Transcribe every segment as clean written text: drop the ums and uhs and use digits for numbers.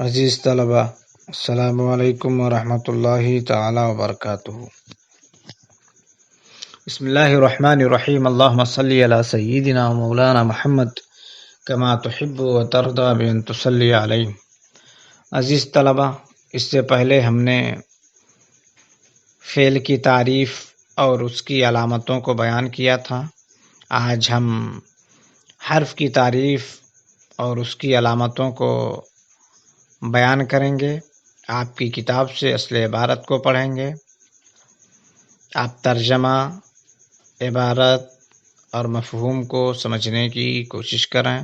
عزیز طلبہ، السلام علیکم ورحمۃ اللہ تعالی وبرکاتہ۔ بسم اللہ الرحمن الرحیم، اللہم صلی علی سیدنا و مولانا محمد کما تحب و ترضی بان تصلی علیہ۔ عزیز طلبہ، اس سے پہلے ہم نے فعل کی تعریف اور اس کی علامتوں کو بیان کیا تھا۔ آج ہم حرف کی تعریف اور اس کی علامتوں کو بیان کریں گے۔ آپ کی کتاب سے اصل عبارت کو پڑھیں گے۔ آپ ترجمہ، عبارت اور مفہوم کو سمجھنے کی کوشش کریں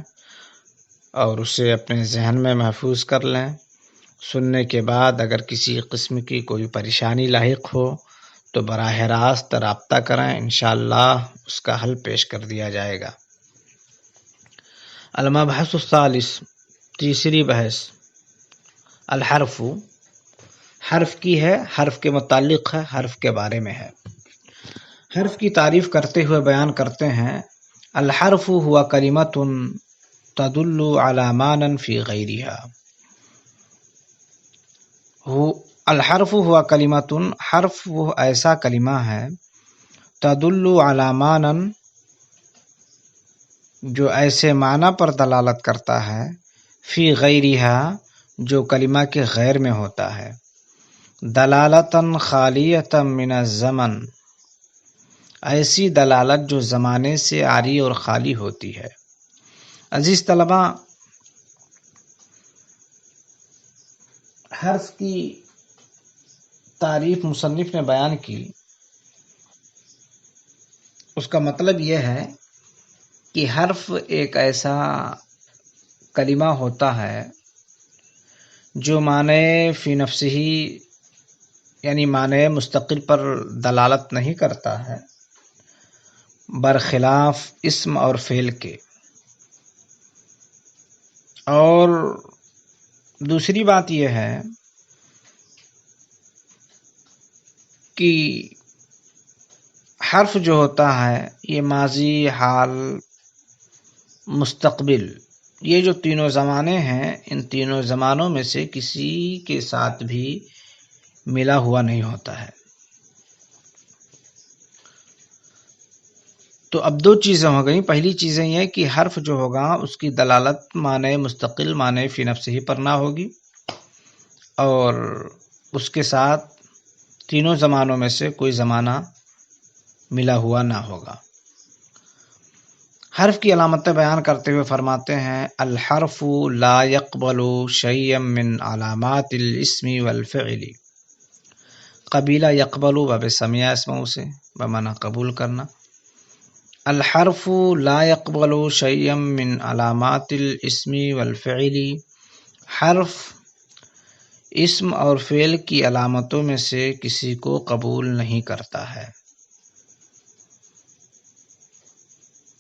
اور اسے اپنے ذہن میں محفوظ کر لیں۔ سننے کے بعد اگر کسی قسم کی کوئی پریشانی لاحق ہو تو براہ راست رابطہ کریں، انشاءاللہ اس کا حل پیش کر دیا جائے گا۔ المبحث الثالث، تیسری بحث، الحرف، حرف کی ہے، حرف کے متعلق ہے، حرف کے بارے میں ہے۔ حرف کی تعریف کرتے ہوئے بیان کرتے ہیں، الحرف ہوا کلمۃ تدل علی معنی فی غیرہا۔ الحرف ہوا کلمۃ، حرف وہ ایسا کلمہ ہے، تدل علی معنی، جو ایسے معنی پر دلالت کرتا ہے، فی غیرہا، جو کلمہ کے غیر میں ہوتا ہے، دلالتاً خالیۃ من الزمن، ایسی دلالت جو زمانے سے عاری اور خالی ہوتی ہے۔ عزیز طلبہ، حرف کی تعریف مصنف نے بیان کی، اس کا مطلب یہ ہے کہ حرف ایک ایسا کلمہ ہوتا ہے جو معنی فی نفسہ ہی، یعنی معنی مستقل پر دلالت نہیں کرتا ہے، برخلاف اسم اور فعل کے۔ اور دوسری بات یہ ہے کہ حرف جو ہوتا ہے یہ ماضی، حال، مستقبل، یہ جو تینوں زمانے ہیں، ان تینوں زمانوں میں سے کسی کے ساتھ بھی ملا ہوا نہیں ہوتا ہے۔ تو اب دو چیزیں ہو گئیں۔ پہلی چیزیں یہ کہ حرف جو ہوگا اس کی دلالت معنی مستقل، معنی فی نفسہ ہی پر نہ ہوگی، اور اس کے ساتھ تینوں زمانوں میں سے کوئی زمانہ ملا ہوا نہ ہوگا۔ حرف کی علامتیں بیان کرتے ہوئے فرماتے ہیں، الحرف لا يقبل شيئا من علامات الاسم والفعل۔ قبیلہ یقبل باب سمیہ اسموں سے بمعنی قبول کرنا۔ الحرف لا يقبل شيئا من علامات الاسم والفعل، حرف اسم اور فعل کی علامتوں میں سے کسی کو قبول نہیں کرتا ہے۔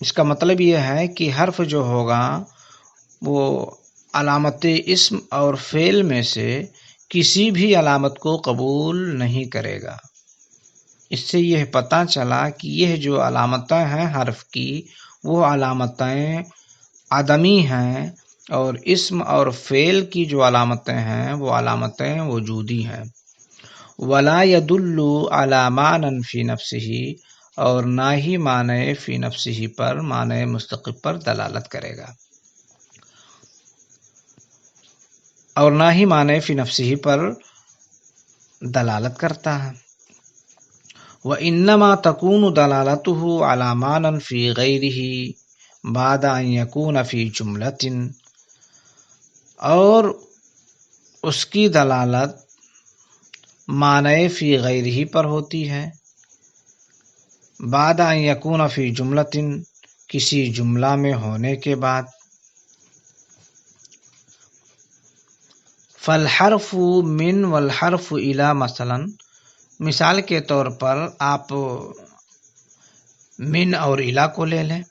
اس کا مطلب یہ ہے کہ حرف جو ہوگا وہ علامت اسم اور فعل میں سے کسی بھی علامت کو قبول نہیں کرے گا۔ اس سے یہ پتہ چلا کہ یہ جو علامتیں ہیں حرف کی، وہ علامتیں عدمی ہیں، اور اسم اور فعل کی جو علامتیں ہیں وہ علامتیں وجودی ہیں۔ ولا يدل على معنى في نفسه، اور نہ ہی معنی فی نفسہ پر، معنی مستقل پر دلالت کرے گا، اور نہ ہی معنی فی نفسہ پر دلالت کرتا ہے۔ وَإِنَّمَا تَكُونُ دَلَالَتُهُ عَلَى مَعنًى فِي غَيْرِهِ بَعْدَ أَن يَكُونَ فِي جُمْلَةٍ، اور اس کی دلالت معنی فی غیرہ پر ہوتی ہے بعد ان یکون فی جملۃ، کسی جملہ میں ہونے کے بعد۔ فالحرف من والحرف الی، مثلا مثال کے طور پر آپ من اور الی کو لے لیں،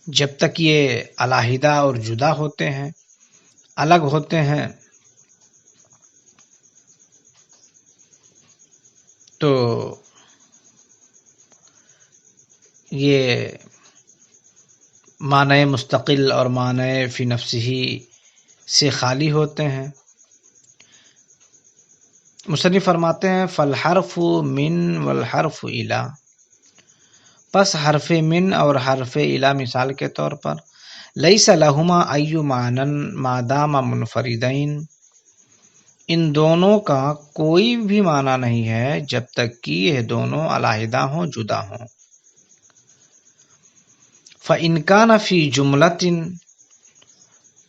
جب تک یہ علیحدہ اور جدا ہوتے ہیں، الگ ہوتے ہیں، تو یہ معنی مستقل اور معنی فی نفسہ سے خالی ہوتے ہیں۔ مصنف فرماتے ہیں فالحرف من والحرف الی، پس حرف من اور حرف الی مثال کے طور پر لیس لہما ای معنی ما دام منفردین، ان دونوں کا کوئی بھی معنی نہیں ہے جب تک کہ یہ دونوں علیحدہ ہوں، جدا ہوں۔ فَإِنْ كَانَ فِي جُمْلَةٍ،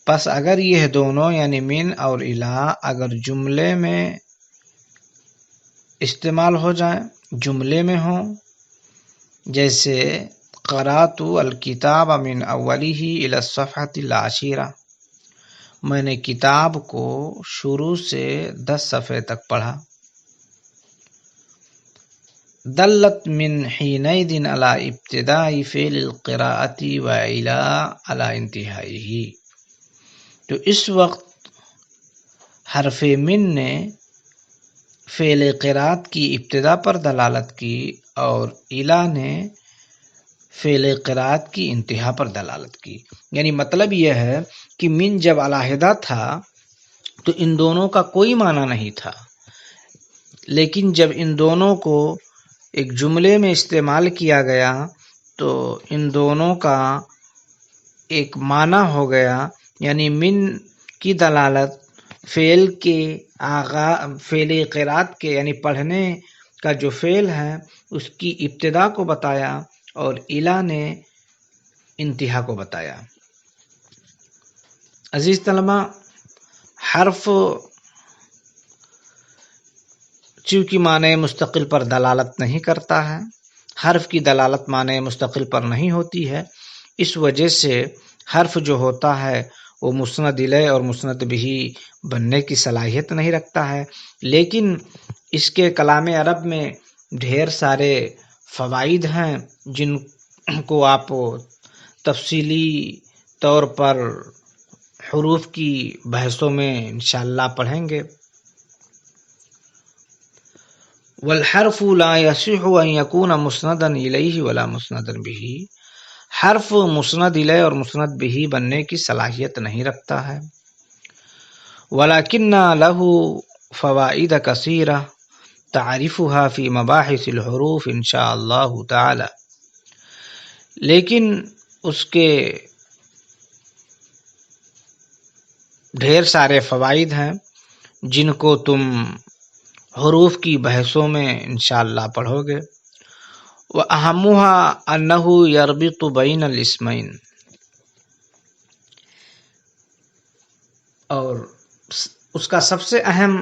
پس اگر یہ دونوں یعنی من اور الی اگر جملے میں استعمال ہو جائیں، جملے میں ہوں، جیسے قرأت الکتاب من اولہ الی الصفحۃ العاشرہ، میں نے کتاب کو شروع سے 10 صفحے تک پڑھا۔ دلت من حینئذ علی ابتداء فعل القراءۃ و الی علی انتہائہ، تو اس وقت حرف من نے فعل قراءت کی ابتدا پر دلالت کی اور الی نے فعل قراءت کی انتہا پر دلالت کی۔ یعنی مطلب یہ ہے کہ من جب علیحدہ تھا تو ان دونوں کا کوئی معنی نہیں تھا، لیکن جب ان دونوں کو ایک جملے میں استعمال کیا گیا تو ان دونوں کا ایک معنی ہو گیا، یعنی من کی دلالت فعل کے فعل قراءت کے یعنی پڑھنے کا جو فعل ہے اس کی ابتدا کو بتایا اور الی نے انتہا کو بتایا۔ عزیز طلبہ، حرف چونکہ معنی مستقل پر دلالت نہیں کرتا ہے، حرف کی دلالت معنی مستقل پر نہیں ہوتی ہے، اس وجہ سے حرف جو ہوتا ہے وہ مسند الیہ اور مسند بہ بننے کی صلاحیت نہیں رکھتا ہے، لیکن اس کے کلام عرب میں ڈھیر سارے فوائد ہیں جن کو آپ تفصیلی طور پر حروف کی بحثوں میں انشاءاللہ پڑھیں گے۔ والحرف لا يصح ان يكون مسندا الیہ ولا مسندا بہ، حرف مسند الیہ اور مسند بہ بننے کی صلاحیت نہیں رکھتا ہے۔ ولکن له فوائد کثیرہ تعرفها فی مباحث الحروف ان شاء اللہ تعالی، لیکن اس کے ڈھیر سارے فوائد ہیں جن کو تم حروف کی بحثوں میں انشاءاللہ پڑھو گے۔ وَأَهَمُّهَا أَنَّهُ يَرْبِطُ بَيْنَ الْاسْمَيْنِ، اور اس کا سب سے اہم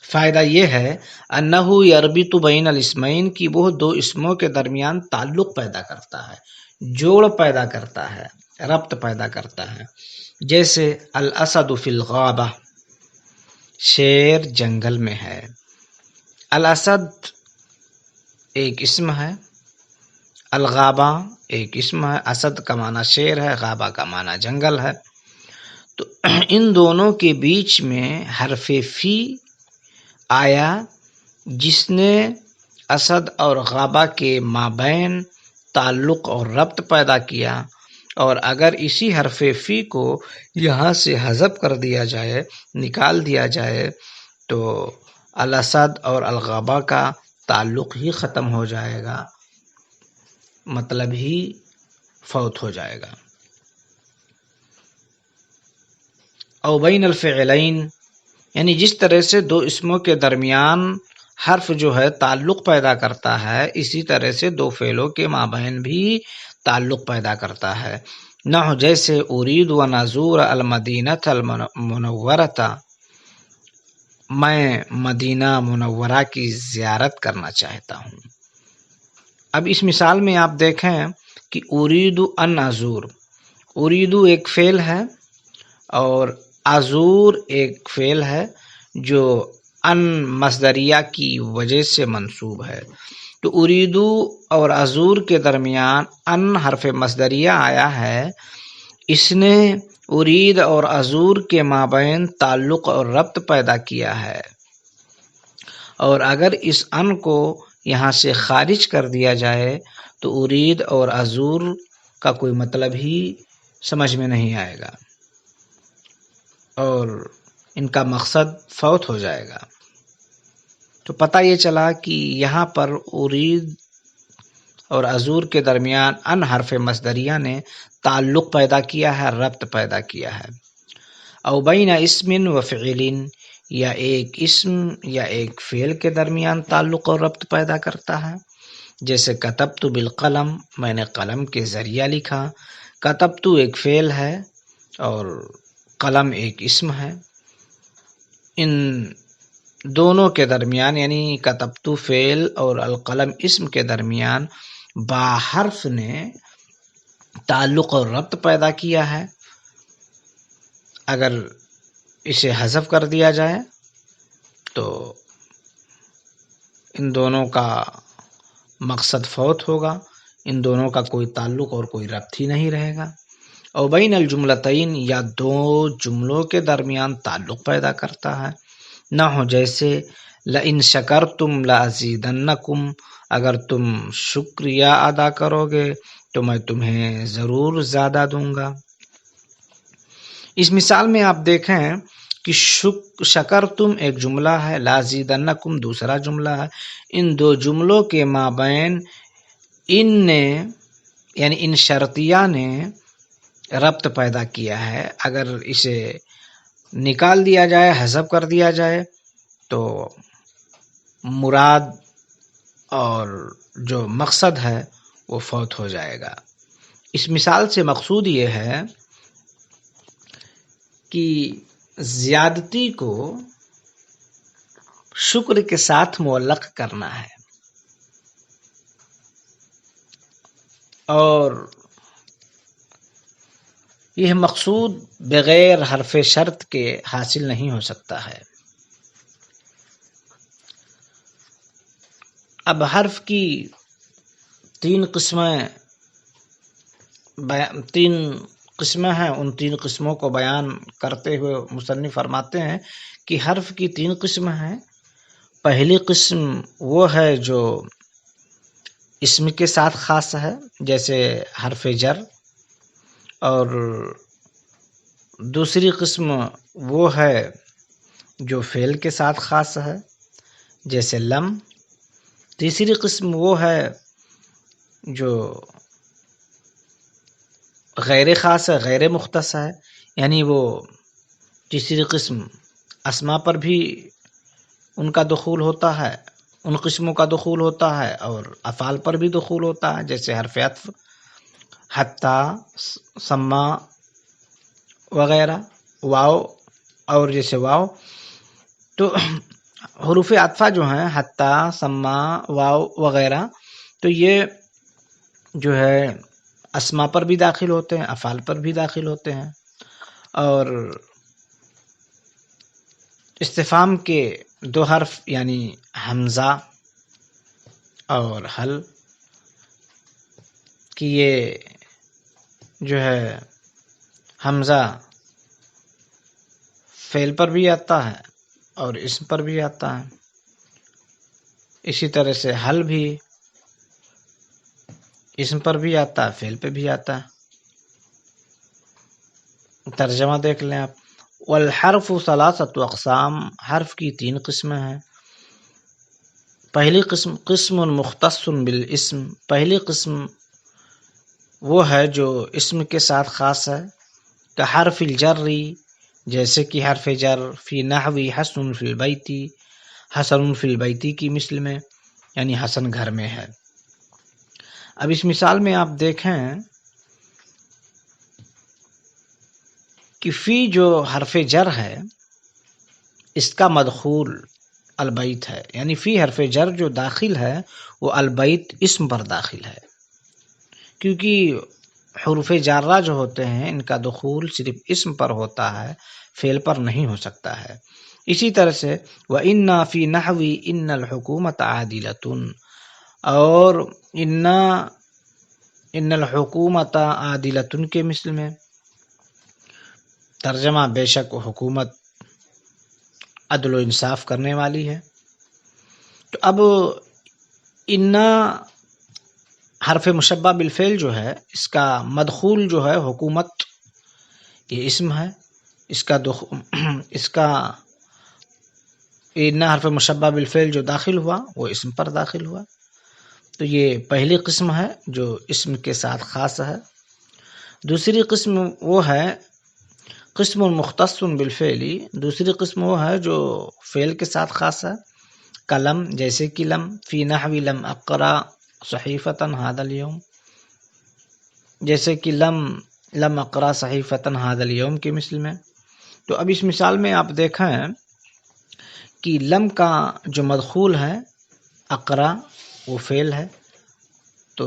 فائدہ یہ ہے انہ یربط بین الاسمین کی وہ دو اسموں کے درمیان تعلق پیدا کرتا ہے، جوڑ پیدا کرتا ہے، ربط پیدا کرتا ہے۔ جیسے الاسد فی الغابہ، شیر جنگل میں ہے۔ الاسد ایک اسم ہے، الغابہ ایک اسم ہے۔ اسد کا معنی شیر ہے، غابہ کا معنی جنگل ہے۔ تو ان دونوں کے بیچ میں حرف فی آیا جس نے اسد اور غابہ کے مابین تعلق اور ربط پیدا کیا، اور اگر اسی حرف فی کو یہاں سے حذف کر دیا جائے، نکال دیا جائے، تو الاسد اور الغابہ کا تعلق ہی ختم ہو جائے گا، مطلب ہی فوت ہو جائے گا۔ او بین الفعلین، یعنی جس طرح سے دو اسموں کے درمیان حرف جو ہے تعلق پیدا کرتا ہے، اسی طرح سے دو فعلوں کے مابین بھی تعلق پیدا کرتا ہے۔ نحو جیسے ارید و نزور المدینۃ المنورۃ، میں مدینہ منورہ کی زیارت کرنا چاہتا ہوں۔ اب اس مثال میں آپ دیکھیں کہ ارید ان ازور، اریدو ایک فعل ہے اور ازور ایک فعل ہے جو ان مصدریہ کی وجہ سے منصوب ہے۔ تو اریدو اور ازور کے درمیان ان حرف مصدریہ آیا ہے، اس نے ارید اور ازور کے مابین تعلق اور ربط پیدا کیا ہے، اور اگر اس ان کو یہاں سے خارج کر دیا جائے تو ارید اور ازور کا کوئی مطلب ہی سمجھ میں نہیں آئے گا۔ اور ان کا مقصد فوت ہو جائے گا۔ تو پتہ یہ چلا کہ یہاں پر ارید اور ازور کے درمیان ان حرف مصدریہ نے تعلق پیدا کیا ہے، ربط پیدا کیا ہے۔ او بین اسم و فعل، یا ایک اسم یا ایک فعل کے درمیان تعلق اور ربط پیدا کرتا ہے، جیسے کتبت بالقلم، میں نے قلم کے ذریعہ لکھا۔ کتبت ایک فعل ہے اور قلم ایک اسم ہے۔ ان دونوں کے درمیان، یعنی کتبت فعل اور القلم اسم کے درمیان با حرف نے تعلق اور ربط پیدا کیا ہے۔ اگر اسے حذف کر دیا جائے تو ان دونوں کا مقصد فوت ہوگا، ان دونوں کا کوئی تعلق اور کوئی ربط ہی نہیں رہے گا۔ او بین الجملتین، یا دو جملوں کے درمیان تعلق پیدا کرتا ہے، نہ ہو جیسے لئن شکرتم لازیدنکم، اگر تم شکریہ ادا کرو گے تو میں تمہیں ضرور زیادہ دوں گا۔ اس مثال میں آپ دیکھیں کہ شکرتم ایک جملہ ہے، لازیدنکم دوسرا جملہ ہے۔ ان دو جملوں کے مابین ان نے، یعنی ان شرطیہ نے ربط پیدا کیا ہے۔ اگر اسے نکال دیا جائے، حذف کر دیا جائے تو مراد اور جو مقصد ہے وہ فوت ہو جائے گا۔ اس مثال سے مقصود یہ ہے کہ زیادتی کو شکر کے ساتھ معلق کرنا ہے، اور یہ مقصود بغیر حرف شرط کے حاصل نہیں ہو سکتا ہے۔ اب حرف کی تین قسمیں ہیں، ان تین قسموں کو بیان کرتے ہوئے مصنف فرماتے ہیں کہ حرف کی تین قسمیں ہیں۔ پہلی قسم وہ ہے جو اسم کے ساتھ خاص ہے، جیسے حرف جر، اور دوسری قسم وہ ہے جو فعل کے ساتھ خاص ہے، جیسے لم۔ تیسری قسم وہ ہے جو غیر خاص ہے، غیر مختص ہے، یعنی وہ تیسری قسم اسما پر بھی ان کا دخول ہوتا ہے، ان قسموں کا دخول ہوتا ہے، اور افعال پر بھی دخول ہوتا ہے، جیسے حرف عطف، حتی، سما وغیرہ، واو، اور جیسے واو۔ تو حروف عطفہ جو ہیں، حتی، سما، واو وغیرہ، تو یہ جو ہے اسما پر بھی داخل ہوتے ہیں، افعال پر بھی داخل ہوتے ہیں، اور استفہام کے دو حرف یعنی حمزہ اور حل کہ یہ جو ہے حمزہ فعل پر بھی آتا ہے اور اسم پر بھی آتا ہے، اسی طرح سے حل بھی اسم پر بھی آتا ہے، فعل پہ بھی آتا ہے۔ ترجمہ دیکھ لیں آپ۔ والحرف ثلاثۃ اقسام، حرف کی تین قسمیں ہیں۔ پہلی قسم قسم مختص بالاسم، پہلی قسم وہ ہے جو اسم کے ساتھ خاص ہے، کہ حرف الجر، جیسے کہ حرف جر، فی نحو حسن فی البیت، حسن فی البیت کی مثل میں، یعنی حسن گھر میں ہے۔ اب اس مثال میں آپ دیکھیں کہ فی جو حرف جر ہے اس کا مدخول البیت ہے، یعنی فی حرف جر جو داخل ہے وہ البیت اسم پر داخل ہے، کیونکہ حروف جارہ جو ہوتے ہیں ان کا دخول صرف اسم پر ہوتا ہے، فعل پر نہیں ہو سکتا ہے۔ اسی طرح سے وَإِنَّا فِي نَحْوِ إِنَّ الْحُكُومَةَ عَادِلَةٌ، اور ان الحکومت عادلۃ کے مثل میں، ترجمہ بے شک حکومت عدل و انصاف کرنے والی ہے۔ تو اب انا حرف مشبہ بالفعل جو ہے اس کا مدخول جو ہے حکومت، یہ اسم ہے، اس کا ان حرف مشبہ بالفعل جو داخل ہوا وہ اسم پر داخل ہوا. تو یہ پہلی قسم ہے جو اسم کے ساتھ خاص ہے. دوسری قسم وہ ہے قسم مختص بالفعل. دوسری قسم وہ ہے جو فعل کے ساتھ خاص ہے. کلم، جیسے کہ لم، فی نحو لم اقرا صحیفۃ ھذا اليوم، جیسے کہ لم اقرا صحیفۃ ھذا اليوم کے مثل میں. تو اب اس مثال میں آپ دیکھیں کہ لم کا جو مدخول ہے اقرا وہ فعل ہے. تو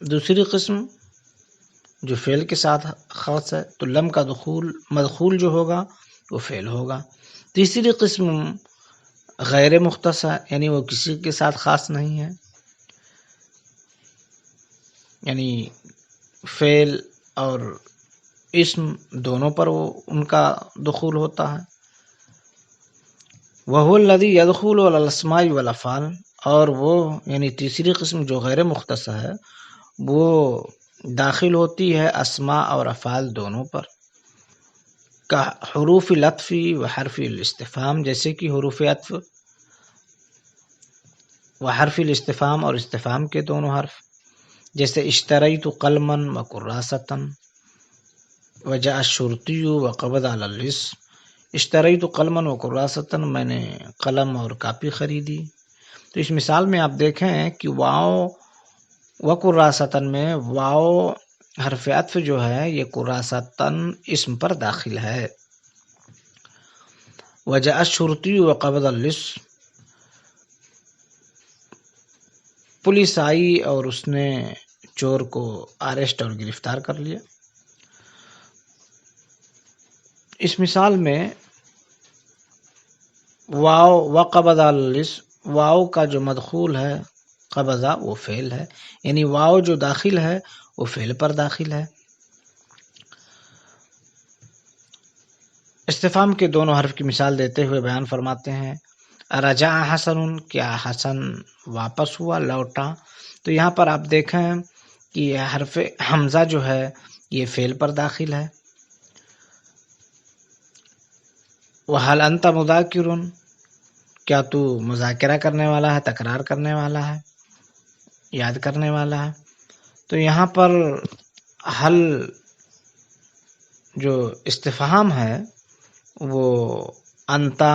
دوسری قسم جو فعل کے ساتھ خاص ہے تو لم کا مدخول جو ہوگا وہ فعل ہوگا. تیسری قسم غیر مختص ہے، یعنی وہ کسی کے ساتھ خاص نہیں ہے، یعنی فعل اور اسم دونوں پر وہ ان کا دخول ہوتا ہے. وَهُوَ الَّذِي يَدْخُلُ عَلَى الْأَسْمَاءِ وَالْأَفْعَالِ، اور وہ یعنی تیسری قسم جو غیر مختص ہے وہ داخل ہوتی ہے اسماء اور افعال دونوں پر. کا حروف العطف و حرف الاستفہام، جیسے کہ حروف عطف و حرف الاستفہام اور استفہام کے دونوں حرف، جیسے اشتریت قلما و کراسۃ وجاء الشرطی و قبض علی اللص. اشتریت قلما و کراسۃ، میں نے قلم اور کاپی خریدی. تو اس مثال میں آپ دیکھیں کہ واو و کراستن میں واو حرف عطف جو ہے یہ کراستن اسم پر داخل ہے. وجاء الشرطی و قبض اللص، پولیس آئی اور اس نے چور کو اریسٹ اور گرفتار کر لیا. اس مثال میں واو و قبض اللص، واو کا جو مدخول ہے قبضہ وہ فعل ہے، یعنی واو جو داخل ہے وہ فعل پر داخل ہے. استفہام کے دونوں حرف کی مثال دیتے ہوئے بیان فرماتے ہیں رجع حسن، کیا حسن واپس ہوا، لوٹا. تو یہاں پر آپ دیکھیں کہ حرف حمزہ جو ہے یہ فعل پر داخل ہے. وَهَلْ أَنْتَ مُذَاكِرٌ، کیا تو مذاکرہ کرنے والا ہے، تکرار کرنے والا ہے، یاد کرنے والا ہے. تو یہاں پر حل جو استفہام ہے وہ انتا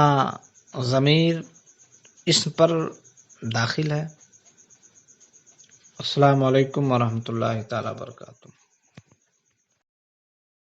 ضمیر اسم پر داخل ہے. السلام علیکم ورحمۃ اللہ تعالی وبرکاتہ.